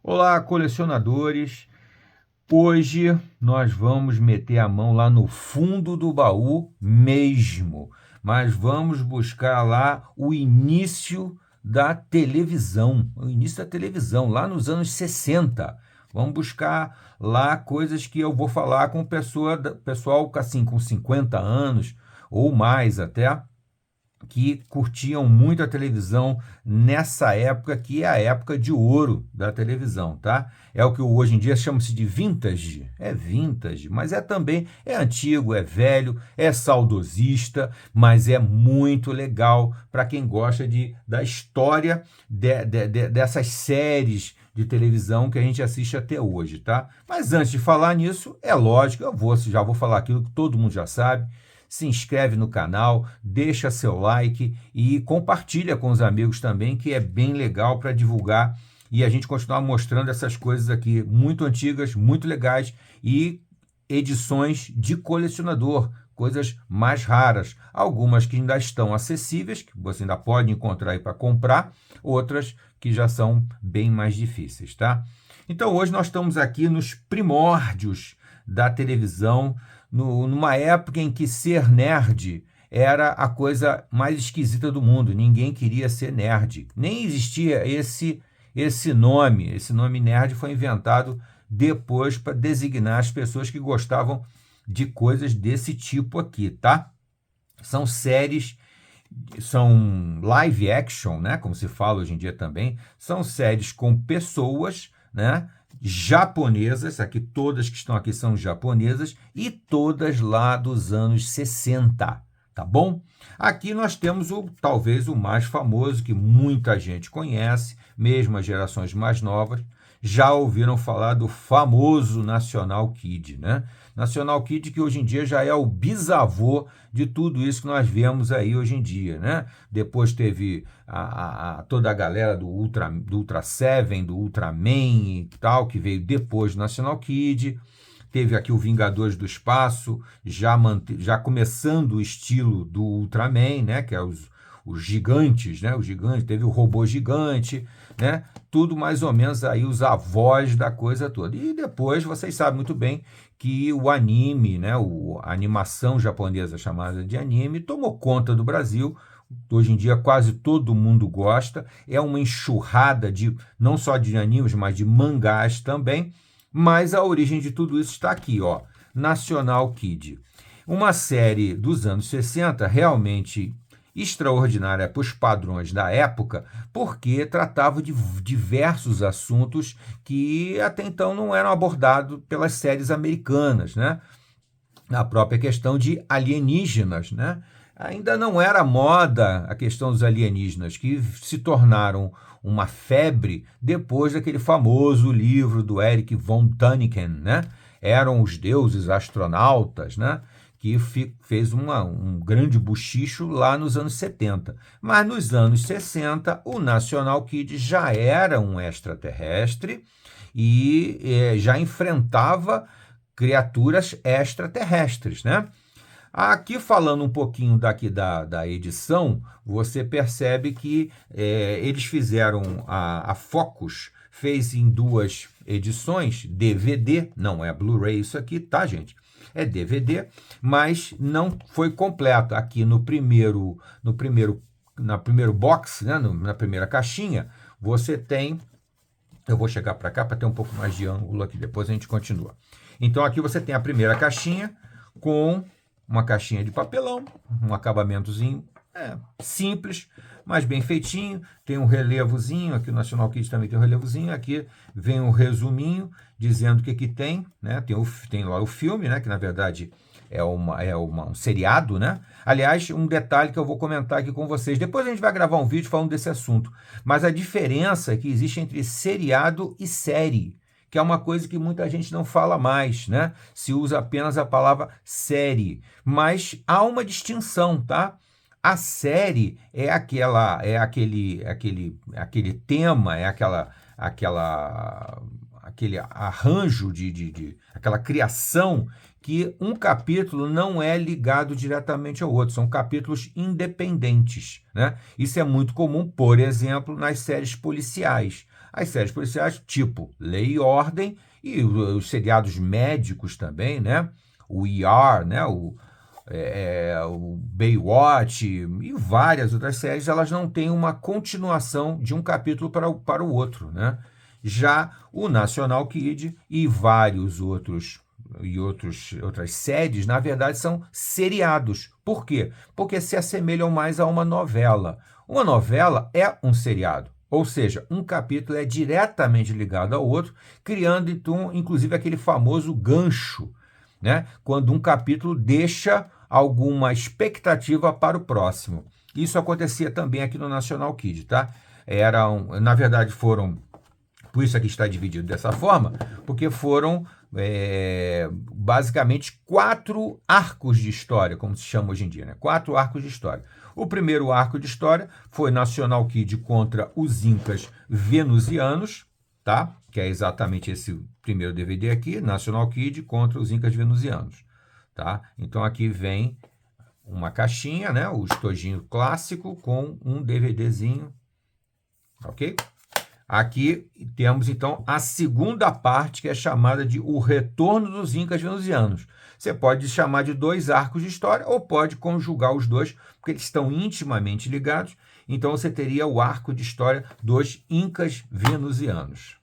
Olá, colecionadores! Hoje nós vamos meter a mão lá no fundo do baú mesmo, mas vamos buscar lá o início da televisão, lá nos anos 60. Vamos buscar lá coisas que eu vou falar com pessoal assim, com 50 anos ou mais até, que curtiam muito a televisão nessa época, que é a época de ouro da televisão, tá? É o que hoje em dia chama-se de vintage. É vintage, mas é também, é antigo, é velho, é saudosista, mas é muito legal para quem gosta da história dessas séries de televisão que a gente assiste até hoje, tá? Mas antes de falar nisso, é lógico, já vou falar aquilo que todo mundo já sabe. Se inscreve no canal, deixa seu like e compartilha com os amigos também, que é bem legal para divulgar e a gente continuar mostrando essas coisas aqui muito antigas, muito legais e edições de colecionador, coisas mais raras, algumas que ainda estão acessíveis, que você ainda pode encontrar aí para comprar, outras que já são bem mais difíceis, tá? Então hoje nós estamos aqui nos primórdios da televisão, numa época em que ser nerd era a coisa mais esquisita do mundo. Ninguém queria ser nerd. Nem existia esse nome. Esse nome nerd foi inventado depois para designar as pessoas que gostavam de coisas desse tipo aqui, tá? São séries, são live action, né, como se fala hoje em dia também, são séries com pessoas, né, japonesas, aqui todas que estão aqui são japonesas e todas lá dos anos 60, tá bom? Aqui nós temos talvez o mais famoso que muita gente conhece, mesmo as gerações mais novas, já ouviram falar do famoso National Kid, né? National Kid, que hoje em dia já é o bisavô de tudo isso que nós vemos aí hoje em dia, né? Depois teve toda a galera do Ultra Seven, do Ultraman e tal, que veio depois do National Kid. Teve aqui o Vingadores do Espaço, já começando o estilo do Ultraman, né? Que é os gigantes, né? O gigante, teve o robô gigante, né? Tudo mais ou menos aí os avós da coisa toda. E depois vocês sabem muito bem que o anime, né? A animação japonesa chamada de anime, tomou conta do Brasil. Hoje em dia quase todo mundo gosta. É uma enxurrada de não só de animes, mas de mangás também. Mas a origem de tudo isso está aqui, ó. National Kid. Uma série dos anos 60 realmente extraordinária para os padrões da época, porque tratava de diversos assuntos que até então não eram abordados pelas séries americanas, né? A própria questão de alienígenas, né? Ainda não era moda a questão dos alienígenas, que se tornaram uma febre depois daquele famoso livro do Eric von Däniken, né? Eram os deuses astronautas, né? Que fez um grande buchicho lá nos anos 70. Mas nos anos 60, o National Kid já era um extraterrestre e já enfrentava criaturas extraterrestres, né? Aqui falando um pouquinho daqui da edição, você percebe que eles fizeram, a Focus fez em duas edições, DVD, não é Blu-ray isso aqui, tá, gente? É DVD, mas não foi completo. Aqui na primeiro box, né, na primeira caixinha, você tem. Eu vou chegar para cá para ter um pouco mais de ângulo aqui, depois a gente continua. Então aqui você tem a primeira caixinha com uma caixinha de papelão, um acabamentozinho simples, mas bem feitinho. Tem um relevozinho, aqui o National Kid também tem um relevozinho. Aqui vem um resuminho dizendo o que tem, né? Tem lá o filme, né? Que na verdade é um seriado, né? Aliás, um detalhe que eu vou comentar aqui com vocês. Depois a gente vai gravar um vídeo falando desse assunto. Mas a diferença que existe entre seriado e série, que é uma coisa que muita gente não fala mais, né? Se usa apenas a palavra série. Mas há uma distinção, tá? A série é aquele tema, aquele arranjo aquela criação que um capítulo não é ligado diretamente ao outro, são capítulos independentes, né? Isso é muito comum, por exemplo, nas séries policiais. as séries policiais tipo Lei e Ordem e os seriados médicos também, né? O ER, né? O Baywatch e várias outras séries, elas não têm uma continuação de um capítulo para o outro, né? Já o National Kid e vários outras séries, na verdade, são seriados. Por quê? Porque se assemelham mais a uma novela. Uma novela é um seriado, ou seja, um capítulo é diretamente ligado ao outro, criando, então, inclusive, aquele famoso gancho, né? Quando um capítulo deixa alguma expectativa para o próximo. Isso acontecia também aqui no National Kid, tá? Na verdade, por isso aqui está dividido dessa forma, porque foram basicamente 4 arcos de história, como se chama hoje em dia, né? 4 arcos de história. O primeiro arco de história foi National Kid contra os Incas venusianos, tá? Que é exatamente esse primeiro DVD aqui, National Kid contra os Incas venusianos, tá? Então aqui vem uma caixinha, né? O estojinho clássico com um DVDzinho, ok? Aqui temos, então, a segunda parte, que é chamada de O Retorno dos Incas Venusianos. Você pode chamar de 2 arcos de história ou pode conjugar os dois, porque eles estão intimamente ligados. Então, você teria o arco de história dos Incas Venusianos.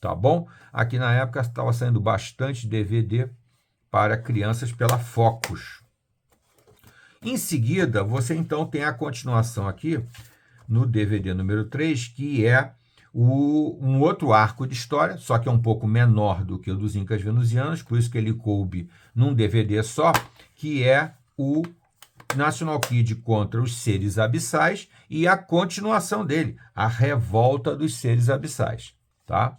Tá bom? Aqui na época estava saindo bastante DVD para crianças pela Focus. Em seguida, você então tem a continuação aqui no DVD número 3, que é um outro arco de história, só que é um pouco menor do que o dos Incas Venusianos, por isso que ele coube num DVD só, que é o National Kid contra os Seres Abissais e a continuação dele, A Revolta dos Seres Abissais. Tá?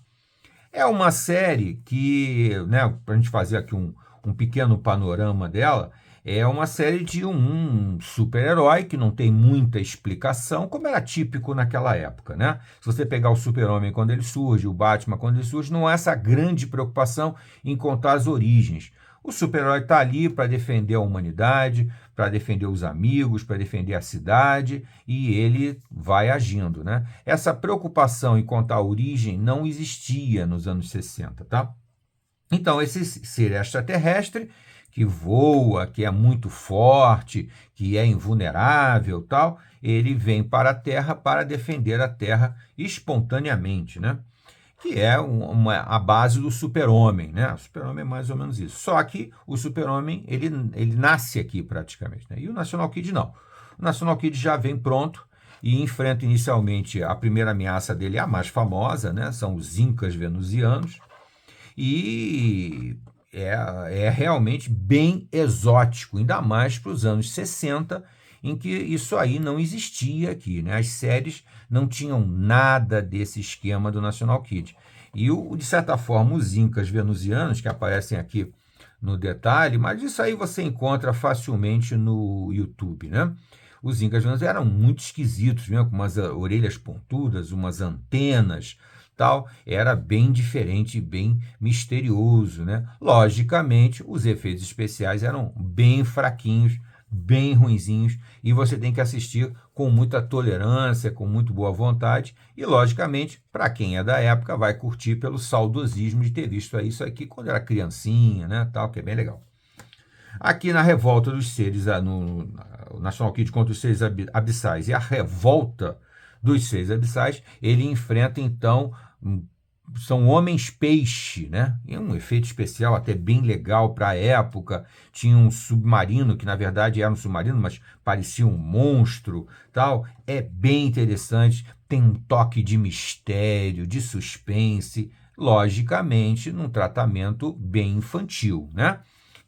É uma série que, né, para a gente fazer aqui um pequeno panorama dela, é uma série de um super-herói que não tem muita explicação, como era típico naquela época, né? Se você pegar o Super-Homem quando ele surge, o Batman quando ele surge, não há essa grande preocupação em contar as origens. O super-herói está ali para defender a humanidade, para defender os amigos, para defender a cidade, e ele vai agindo, né? Essa preocupação em contar a origem não existia nos anos 60, tá? Então, esse ser extraterrestre que voa, que é muito forte, que é invulnerável, tal, ele vem para a Terra para defender a Terra espontaneamente, né? Que é a base do Super-Homem, né? O Super-Homem é mais ou menos isso. Só que o Super-Homem, ele nasce aqui praticamente, né? E o National Kid não. O National Kid já vem pronto e enfrenta inicialmente a primeira ameaça dele, a mais famosa, né? São os Incas venusianos. E é realmente bem exótico, ainda mais para os anos 60, em que isso aí não existia aqui, né? As séries não tinham nada desse esquema do National Kid. E, de certa forma, os Incas venusianos, que aparecem aqui no detalhe, mas isso aí você encontra facilmente no YouTube, né? Os Incas venusianos eram muito esquisitos, mesmo, com umas orelhas pontudas, umas antenas, tal, era bem diferente, bem misterioso, né? Logicamente, os efeitos especiais eram bem fraquinhos, bem ruinzinhos, e você tem que assistir com muita tolerância, com muito boa vontade, e logicamente, para quem é da época, vai curtir pelo saudosismo de ter visto isso aqui quando era criancinha, né? Tal, que é bem legal. Aqui na Revolta dos Seres, no National Kid contra os Seres Abissais e a Revolta dos Seres Abissais, ele enfrenta então, são homens-peixe, né? E um efeito especial até bem legal para a época. Tinha um submarino, que na verdade era um submarino, mas parecia um monstro, tal. É bem interessante, tem um toque de mistério, de suspense, logicamente num tratamento bem infantil, né?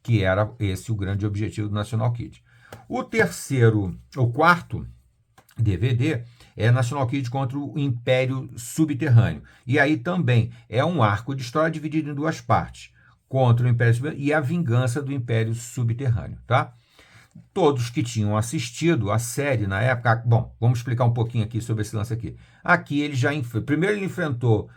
Que era esse o grande objetivo do National Kid. O quarto DVD é National Kid contra o Império Subterrâneo. E aí também é um arco de história dividido em 2 partes, contra o Império Subterrâneo e a vingança do Império Subterrâneo, tá? Todos que tinham assistido a série na época... Bom, vamos explicar um pouquinho aqui sobre esse lance aqui. Aqui ele já... Primeiro ele enfrentou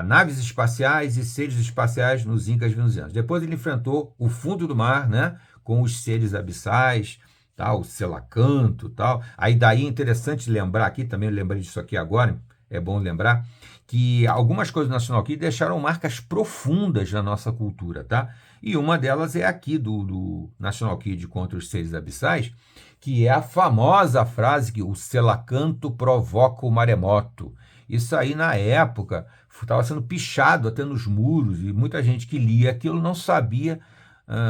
naves espaciais e seres espaciais nos Incas venusianos. Depois ele enfrentou o fundo do mar, né, com os seres abissais, tal, o selacanto, tal. Aí daí é interessante lembrar aqui, também eu lembrei disso aqui agora, é bom lembrar, que algumas coisas do National Key deixaram marcas profundas na nossa cultura, tá? E uma delas é aqui do National Kid contra os seres abissais, que é a famosa frase que o selacanto provoca o maremoto. Isso aí, na época, estava sendo pichado até nos muros, e muita gente que lia aquilo não sabia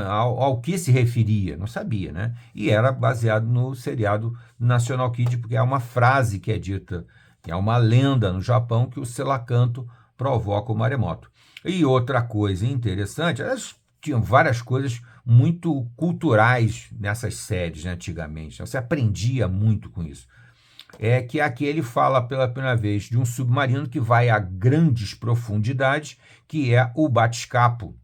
ao que se referia, não sabia, né? E era baseado no seriado National Kid, porque é uma frase que é dita, que é uma lenda no Japão, que o selacanto provoca o maremoto. E outra coisa interessante, elas tinham várias coisas muito culturais nessas séries, né, antigamente. Então, você aprendia muito com isso. É que aqui ele fala pela primeira vez de um submarino que vai a grandes profundidades, que é o batiscapo,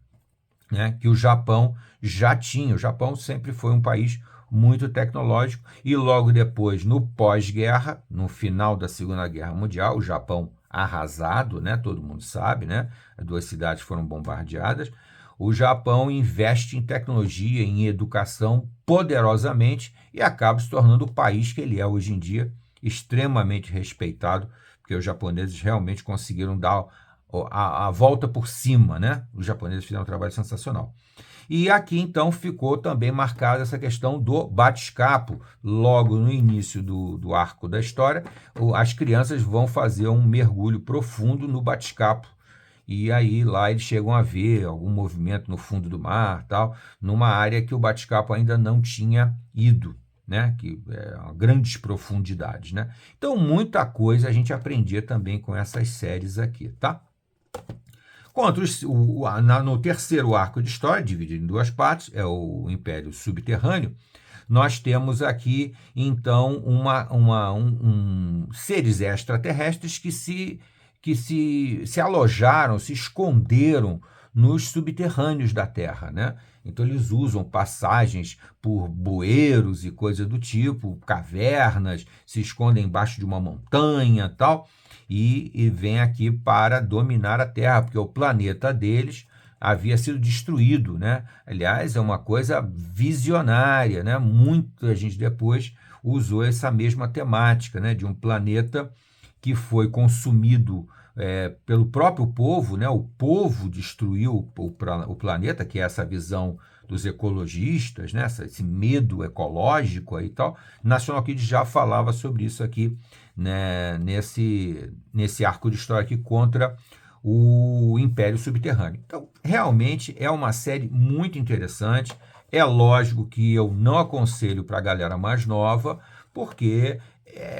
né, que o Japão já tinha. O Japão sempre foi um país muito tecnológico e logo depois, no pós-guerra, no final da Segunda Guerra Mundial, o Japão arrasado, né, todo mundo sabe, né, as duas cidades foram bombardeadas. O Japão investe em tecnologia, em educação poderosamente e acaba se tornando o país que ele é hoje em dia, extremamente respeitado, porque os japoneses realmente conseguiram dar a volta por cima, né? Os japoneses fizeram um trabalho sensacional. E aqui, então, ficou também marcada essa questão do batiscapo. Logo no início do arco da história, as crianças vão fazer um mergulho profundo no batiscapo. E aí lá eles chegam a ver algum movimento no fundo do mar, tal, numa área que o batiscapo ainda não tinha ido, né? Que é uma grandes profundidades, né? Então, muita coisa a gente aprendia também com essas séries aqui, tá? No terceiro arco de história, dividido em duas partes, é o Império Subterrâneo, nós temos aqui, então, seres extraterrestres que se alojaram, se esconderam nos subterrâneos da Terra, né? Então, eles usam passagens por bueiros e coisa do tipo, cavernas, se escondem embaixo de uma montanha tal, e vêm aqui para dominar a Terra, porque o planeta deles havia sido destruído, né? Aliás, é uma coisa visionária, né? Muita gente depois usou essa mesma temática, né? De um planeta que foi consumido pelo próprio povo, né? O povo destruiu o planeta, que é essa visão dos ecologistas, né? Esse medo ecológico aí e tal. National Kid já falava sobre isso aqui, né? Nesse arco de história aqui contra o Império Subterrâneo. Então, realmente é uma série muito interessante. É lógico que eu não aconselho para a galera mais nova, porque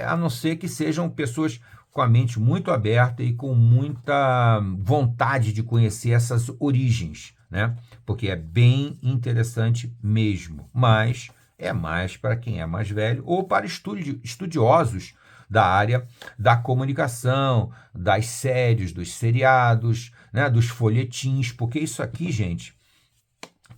a não ser que sejam pessoas com a mente muito aberta e com muita vontade de conhecer essas origens, né? Porque é bem interessante mesmo, mas é mais para quem é mais velho ou para estudiosos da área da comunicação, das séries, dos seriados, né, dos folhetins, porque isso aqui, gente,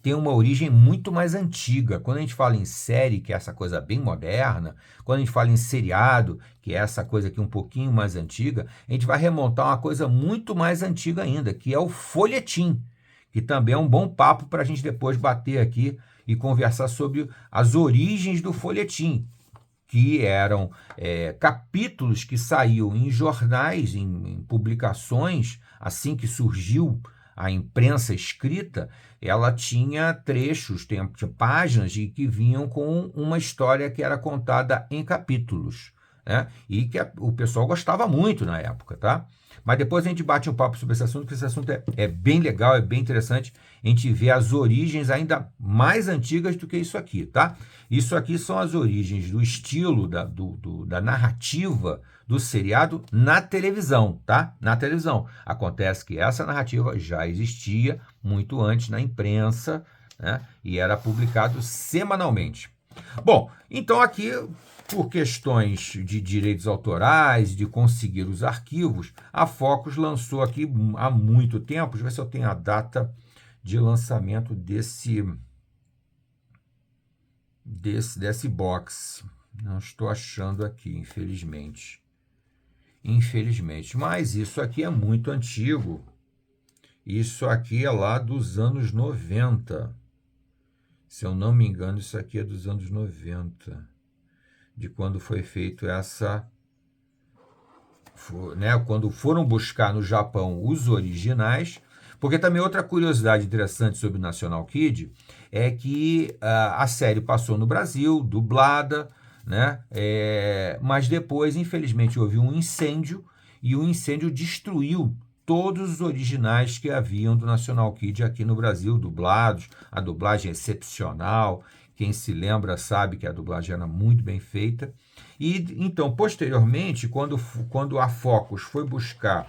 tem uma origem muito mais antiga. Quando a gente fala em série, que é essa coisa bem moderna, quando a gente fala em seriado, que é essa coisa aqui um pouquinho mais antiga, a gente vai remontar uma coisa muito mais antiga ainda, que é o folhetim, que também é um bom papo para a gente depois bater aqui e conversar sobre as origens do folhetim, que eram capítulos que saíam em jornais, em publicações, assim que surgiu a imprensa escrita, ela tinha trechos, tinha páginas que vinham com uma história que era contada em capítulos, né? E que o pessoal gostava muito na época, tá? Mas depois a gente bate um papo sobre esse assunto, porque esse assunto é bem legal, é bem interessante. A gente vê as origens ainda mais antigas do que isso aqui, tá? Isso aqui são as origens do estilo da narrativa do seriado na televisão, tá? Na televisão. Acontece que essa narrativa já existia muito antes na imprensa, né? E era publicado semanalmente. Bom, então aqui, por questões de direitos autorais, de conseguir os arquivos, a Focus lançou aqui há muito tempo, deixa eu ver se eu tenho a data de lançamento desse box. Não estou achando aqui, infelizmente. Infelizmente. Mas isso aqui é muito antigo. Isso aqui é lá dos anos 90. Se eu não me engano, isso aqui é dos anos 90. De quando foi feito né, quando foram buscar no Japão os originais, porque também outra curiosidade interessante sobre National Kid é que a série passou no Brasil, dublada, né, mas depois, infelizmente, houve um incêndio e o incêndio destruiu todos os originais que haviam do National Kid aqui no Brasil, dublados, a dublagem é excepcional, quem se lembra sabe que a dublagem era muito bem feita. E então, posteriormente, quando a Focus foi buscar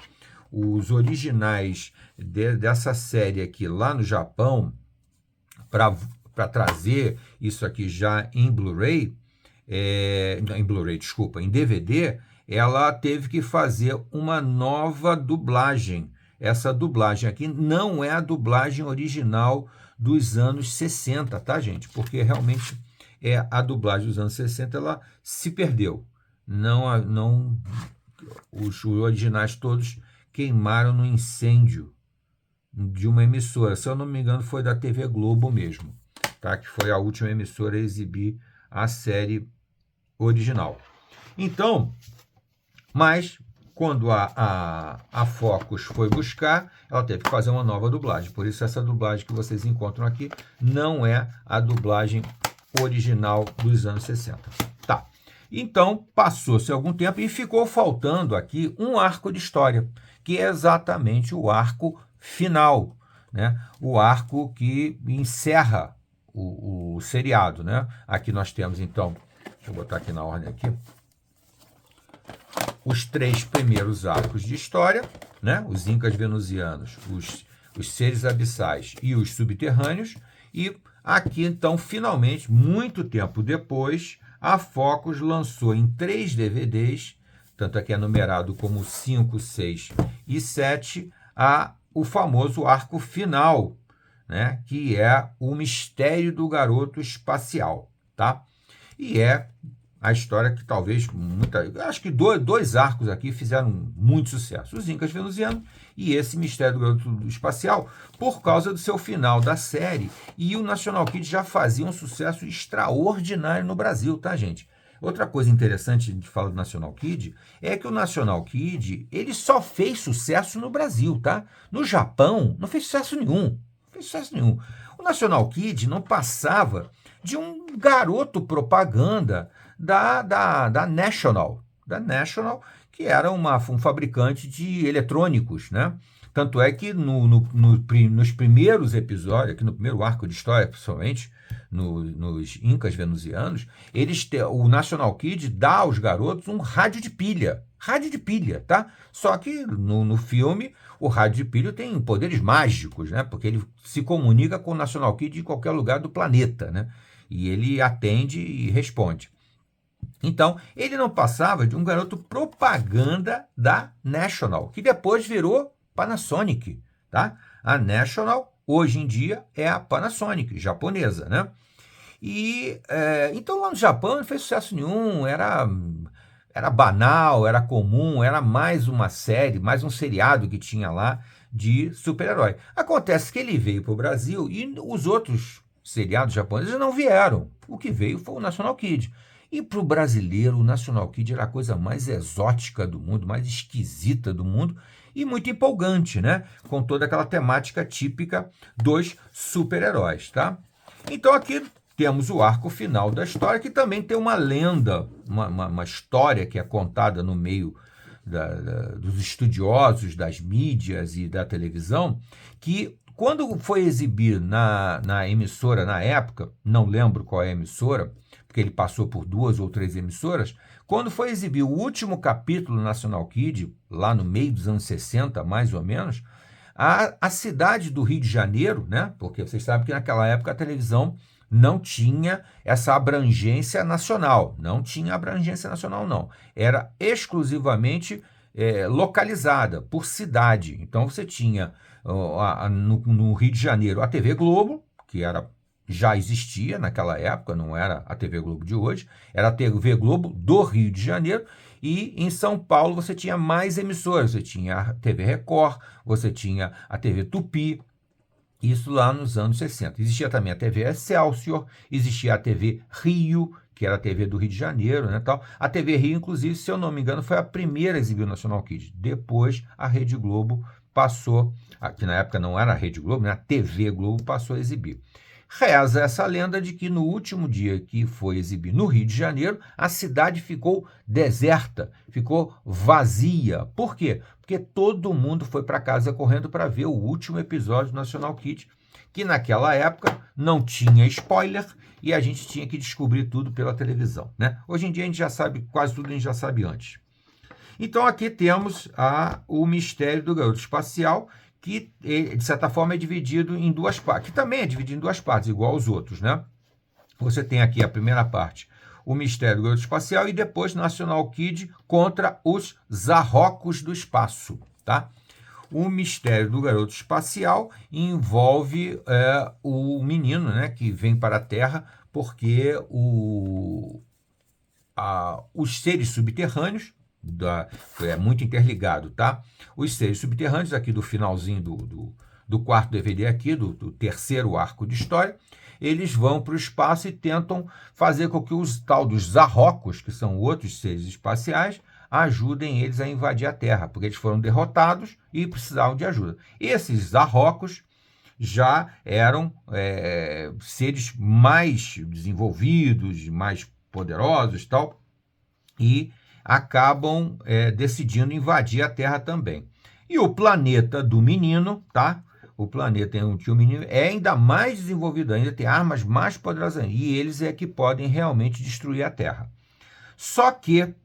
os originais dessa série aqui lá no Japão, para trazer isso aqui já em Blu-ray, em Blu-ray, desculpa, em DVD, ela teve que fazer uma nova dublagem. Essa dublagem aqui não é a dublagem original dos anos 60, tá, gente? Porque realmente a dublagem dos anos 60, ela se perdeu. Não, os originais todos queimaram no incêndio de uma emissora. Se eu não me engano, foi da TV Globo mesmo, tá? Que foi a última emissora a exibir a série original. Então, mas quando a Focus foi buscar, ela teve que fazer uma nova dublagem. Por isso, essa dublagem que vocês encontram aqui não é a dublagem original dos anos 60. Tá. Então, passou-se algum tempo e ficou faltando aqui um arco de história, que é exatamente o arco final, né? O arco que encerra o seriado, né? Aqui nós temos, então, deixa eu botar aqui na ordem aqui, os 3 primeiros arcos de história, né? Os Incas Venusianos, os Seres Abissais e os Subterrâneos. E aqui, então, finalmente, muito tempo depois, a Focus lançou em 3 DVDs, tanto aqui é numerado como 5, 6 e 7, o famoso arco final, né? Que é o Mistério do Garoto Espacial, tá? E é a história que talvez acho que dois arcos aqui fizeram muito sucesso, os Incas Venusianos e esse Mistério do Garoto Espacial, por causa do seu final da série, e o National Kid já fazia um sucesso extraordinário no Brasil, tá, gente? Outra coisa interessante de falar do National Kid é que o National Kid, ele só fez sucesso no Brasil, tá? No Japão não fez sucesso nenhum, não fez sucesso nenhum. O National Kid não passava de um garoto propaganda da National, que era um fabricante de eletrônicos, né? Tanto é que nos primeiros episódios, aqui no primeiro arco de história, principalmente, nos Incas Venusianos, o National Kid dá aos garotos um rádio de pilha, tá? Só que no filme, o rádio de pilha tem poderes mágicos, né? Porque ele se comunica com o National Kid em qualquer lugar do planeta, né? E ele atende e responde. Então, ele não passava de um garoto propaganda da National, que depois virou Panasonic, tá? A National, hoje em dia, é a Panasonic, japonesa, né? E, então, lá no Japão não fez sucesso nenhum, era banal, era comum, era mais uma série, mais um seriado que tinha lá de super-herói. Acontece que ele veio para o Brasil e os outros seriados japoneses não vieram. O que veio foi o National Kid. E para o brasileiro, o National Kid era a coisa mais exótica do mundo, mais esquisita do mundo e muito empolgante, né? Com toda aquela temática típica dos super-heróis, tá? Então aqui temos o arco final da história, que também tem uma lenda, uma história que é contada no meio dos estudiosos das mídias e da televisão, que quando foi exibir na emissora na época, não lembro qual é a emissora, porque ele passou por 2 ou 3 emissoras, quando foi exibir o último capítulo National Kid, lá no meio dos anos 60, mais ou menos, a cidade do Rio de Janeiro, né? Porque vocês sabem que naquela época a televisão não tinha essa abrangência nacional, não. Era exclusivamente localizada por cidade. Então você tinha no Rio de Janeiro a TV Globo, que já existia naquela época, não era a TV Globo de hoje, era a TV Globo do Rio de Janeiro, e em São Paulo você tinha mais emissoras, você tinha a TV Record, você tinha a TV Tupi, Isso lá nos anos 60. Existia também a TV Excelsior, existia a TV Rio, que era a TV do Rio de Janeiro, né, tal. A TV Rio, inclusive, se eu não me engano, foi a primeira a exibir o National Kid. Depois, a Rede Globo passou, que na época não era a Rede Globo, né, a TV Globo passou a exibir. Reza essa lenda de que no último dia que foi exibir no Rio de Janeiro, a cidade ficou deserta, ficou vazia. Por quê? Porque todo mundo foi para casa correndo para ver o último episódio do National Kid, que naquela época não tinha spoiler e a gente tinha que descobrir tudo pela televisão, né? Hoje em dia a gente já sabe, quase tudo a gente já sabe antes. Então aqui temos o mistério do garoto espacial, que de certa forma é dividido em duas partes, que também é dividido em duas partes, igual aos outros, né? Você tem aqui a primeira parte, o mistério do garoto espacial, e depois National Kid contra os Zarrocos do espaço, tá? O mistério do garoto espacial envolve o menino, né, que vem para a Terra porque os seres subterrâneos, é muito interligado, tá? Os seres subterrâneos, aqui do finalzinho do quarto DVD aqui, do terceiro arco de história, eles vão para o espaço e tentam fazer com que os tal dos Zarrocos, que são outros seres espaciais, ajudem eles a invadir a Terra, porque eles foram derrotados e precisavam de ajuda. Esses Zarrocos já eram seres mais desenvolvidos, mais poderosos, tal, e acabam decidindo invadir a Terra também. E o planeta do menino, tá? O planeta em que o menino é ainda mais desenvolvido ainda, tem armas mais poderosas ainda, e eles é que podem realmente destruir a Terra. Só que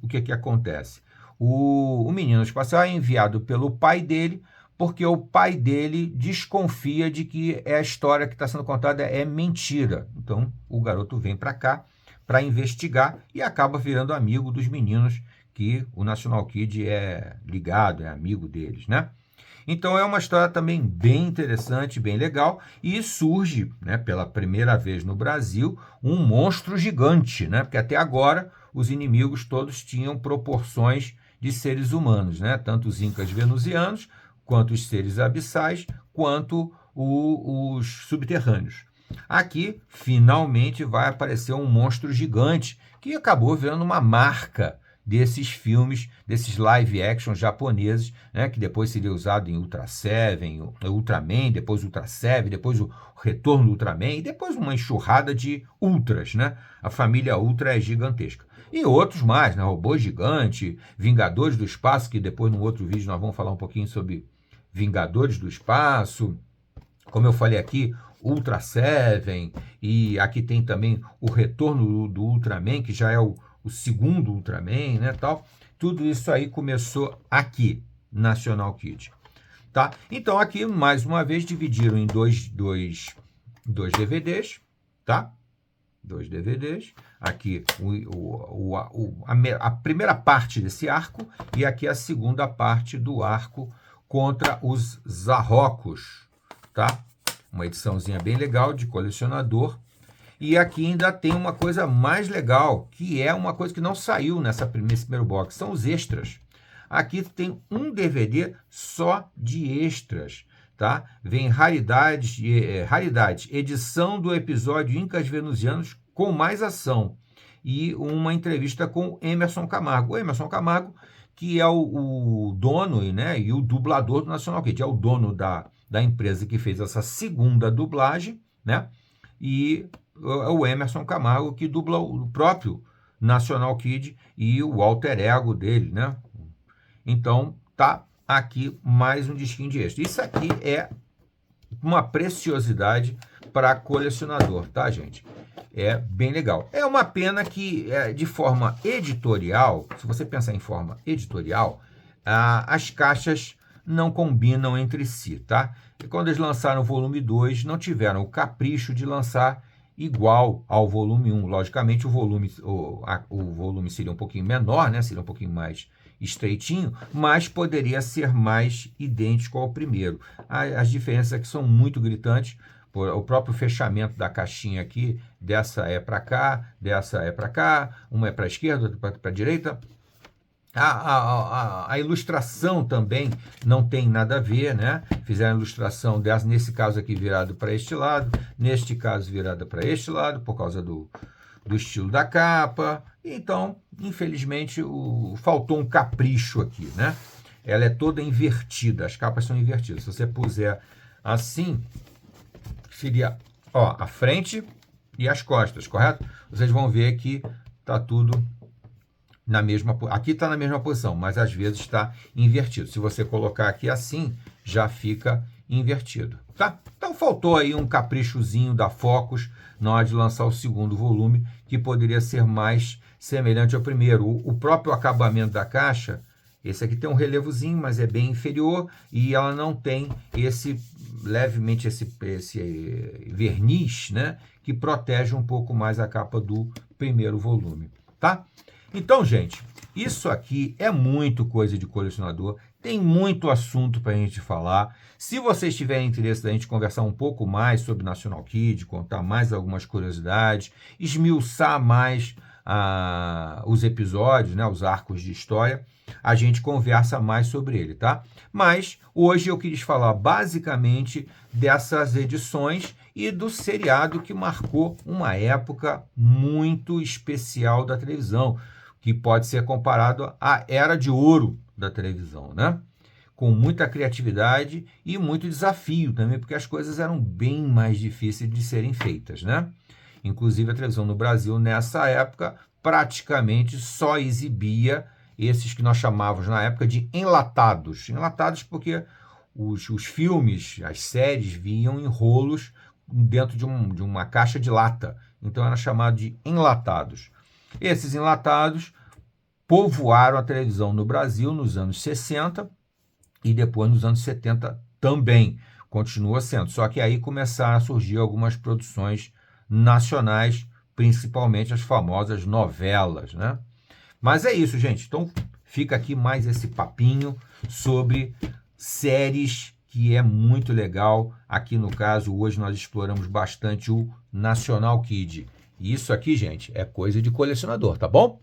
o que acontece? O menino espacial é enviado pelo pai dele, porque o pai dele desconfia de que a história que está sendo contada é mentira. Então, o garoto vem para cá para investigar e acaba virando amigo dos meninos que o National Kid é ligado, é amigo deles, né? Então é uma história também bem interessante, bem legal, e surge, né, pela primeira vez no Brasil, um monstro gigante, né? Porque até agora os inimigos todos tinham proporções de seres humanos, né? Tanto os incas venusianos, quanto os seres abissais, quanto os subterrâneos. Aqui, finalmente, vai aparecer um monstro gigante que acabou virando uma marca desses filmes, desses live action japoneses, né, que depois seria usado em Ultra Seven, Ultraman, depois Ultra Seven, depois o Retorno do Ultraman, e depois uma enxurrada de Ultras, né? A família Ultra é gigantesca. E outros mais, né? Robô Gigante, Vingadores do Espaço, que depois no outro vídeo nós vamos falar um pouquinho sobre Vingadores do Espaço. Como eu falei aqui, Ultra Seven, e aqui tem também o Retorno do Ultraman, que já é o segundo Ultraman, né, tal. Tudo isso aí começou aqui, National Kid, tá? Então aqui, mais uma vez, dividiram em dois DVDs, tá? Dois DVDs. Aqui a primeira parte desse arco e aqui a segunda parte do arco contra os Zarrocos, tá? Uma ediçãozinha bem legal de colecionador. E aqui ainda tem uma coisa mais legal, que é uma coisa que não saiu nesse primeiro box, são os extras. Aqui tem um DVD só de extras, tá? Vem raridades, edição do episódio Incas Venusianos com mais ação e uma entrevista com Emerson Camargo. O Emerson Camargo, que é o dono, né, e o dublador do National Kid, é o dono da empresa que fez essa segunda dublagem, né? E o Emerson Camargo, que dubla o próprio National Kid e o alter ego dele, né? Então, tá aqui mais um disquinho de extra. Isso aqui é uma preciosidade para colecionador, tá, gente? É bem legal. É uma pena que, de forma editorial, se você pensar em forma editorial, as caixas não combinam entre si, tá? E quando eles lançaram o volume 2, não tiveram o capricho de lançar igual ao volume 1. Logicamente, o volume seria um pouquinho menor, né? Seria um pouquinho mais estreitinho, mas poderia ser mais idêntico ao primeiro. As diferenças aqui são muito gritantes. O próprio fechamento da caixinha aqui, dessa é para cá, dessa é para cá, uma é para a esquerda, outra para a direita. A ilustração também não tem nada a ver, né? Fizeram a ilustração dessa, nesse caso aqui virado para este lado, neste caso virada para este lado, por causa do estilo da capa. Então, infelizmente, faltou um capricho aqui, né? Ela é toda invertida, as capas são invertidas. Se você puser assim, seria, ó, a frente e as costas, correto? Vocês vão ver que tá tudo na mesma, aqui está na mesma posição, mas às vezes está invertido. Se você colocar aqui assim, já fica invertido, tá? Então faltou aí um caprichozinho da Focus na hora de lançar o segundo volume, que poderia ser mais semelhante ao primeiro. O próprio acabamento da caixa, esse aqui tem um relevozinho, mas é bem inferior, e ela não tem levemente esse verniz, né, que protege um pouco mais a capa do primeiro volume, tá? Então, gente, isso aqui é muito coisa de colecionador, tem muito assunto para a gente falar. Se vocês tiverem interesse da gente conversar um pouco mais sobre National Kid, contar mais algumas curiosidades, esmiuçar mais os episódios, né, os arcos de história, a gente conversa mais sobre ele, tá? Mas hoje eu quis falar basicamente dessas edições e do seriado que marcou uma época muito especial da televisão, que pode ser comparado à era de ouro da televisão, né? Com muita criatividade e muito desafio também, porque as coisas eram bem mais difíceis de serem feitas, né? Inclusive a televisão no Brasil, nessa época, praticamente só exibia esses que nós chamávamos na época de enlatados. Enlatados porque os filmes, as séries, vinham em rolos dentro de uma caixa de lata. Então era chamado de enlatados. Esses enlatados povoaram a televisão no Brasil nos anos 60 e depois nos anos 70 também. Continua sendo. Só que aí começaram a surgir algumas produções nacionais, principalmente as famosas novelas, né? Mas é isso, gente. Então fica aqui mais esse papinho sobre séries que é muito legal. Aqui no caso, hoje nós exploramos bastante o National Kid. E isso aqui, gente, é coisa de colecionador, tá bom?